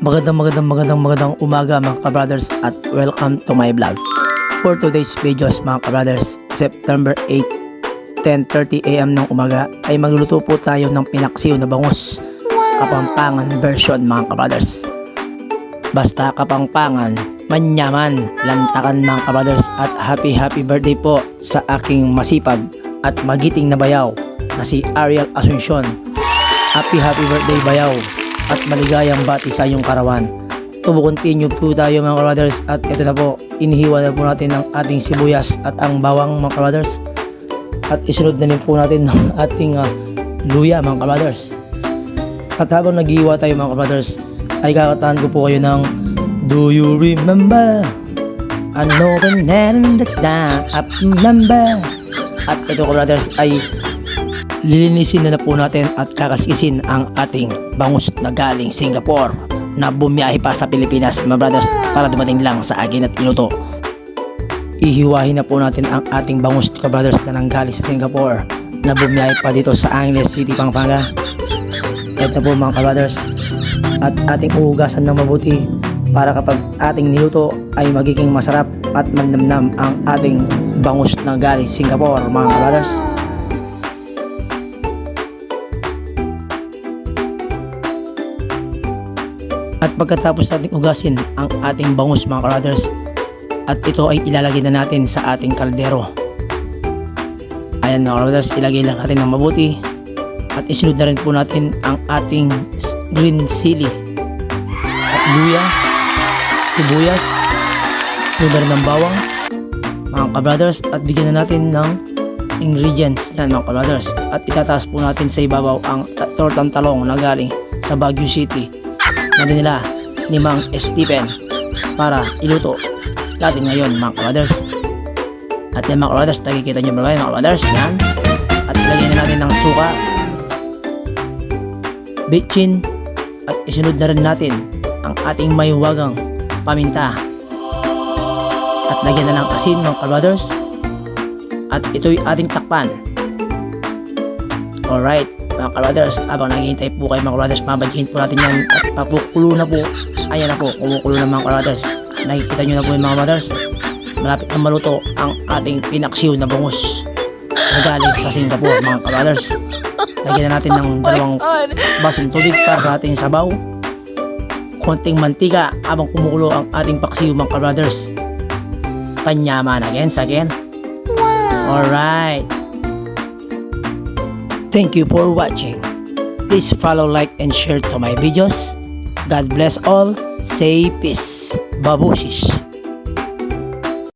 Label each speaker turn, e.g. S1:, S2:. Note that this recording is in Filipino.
S1: Magandang umaga mga kabrothers at welcome to my vlog. For today's videos mga kabrothers, September 8, 10:30 AM ng umaga ay magluluto po tayo ng pinaksiw na bangus. Kapampangan version mga kabrothers. Basta kapampangan, manyaman, lantakan mga kabrothers, at happy birthday po sa aking masipag at magiting na bayaw na si Ariel Asuncion. Happy birthday bayaw at maligayang bati sa iyong karawan. Tubo continue po tayo mga brothers, at ito na po, inihiwa na po natin ang ating sibuyas at ang bawang mga brothers, at isunod na rin po natin ng ating luya mga brothers. At habang naghihiwa tayo mga brothers, ay kakataan ko po kayo ng Do you remember? Ano ba up number? At ito brothers ay lilinisin na po natin at kakalskisin ang ating bangus na galing Singapore na bumiyahe pa sa Pilipinas mga brothers para dumating lang sa akin at iluto. Ihiwahin na po natin ang ating bangus ka brothers na nanggaling sa Singapore na bumiyahe pa dito sa Angeles City, Pampanga. Ito po mga brothers, at ating uhugasan ng mabuti para kapag ating niluto ay magiging masarap at manamnam ang ating bangus na galing Singapore mga brothers. At pagkatapos natin ugasin ang ating bangus mga brothers, at ito ay ilalagay na natin sa ating kaldero. Ayan mga brothers, ilagay lang natin ng mabuti at isunod na rin po natin ang ating green chili at luya, sibuyas, sunod na rin ng bawang mga brothers, at bigyan na natin ng ingredients yan mga brothers, at itataas po natin sa ibabaw ang tortang talong na galing sa Baguio City na nila ni Mang Stephen para iluto natin ngayon mga brothers. At yan mga brothers, nakikita nyo ba mga brothers yan, at ilagay na natin ng suka, bitchin, at isunod na rin natin ang ating mayuwagang paminta, at lagyan na ng asin mga brothers, at ito'y ating takpan. Alright mga brothers, habang naghihintay po kayo mga brothers, mabadyahin po natin yan at papukulo na po. Ayan na po, kumukulo na mga brothers. Nakikita nyo na po yung mga brothers, malapit na maluto ang ating pinaksiw na bangus na galing sa Singapore mga brothers. Lagyan na natin ng 2 basong tubig para sa ating sabaw, konting mantika habang kumukulo ang ating paksiw mga brothers. Panyaman again. Alright, thank you for watching. Please follow, like, and share to my videos. God bless all. Say peace. Babushish.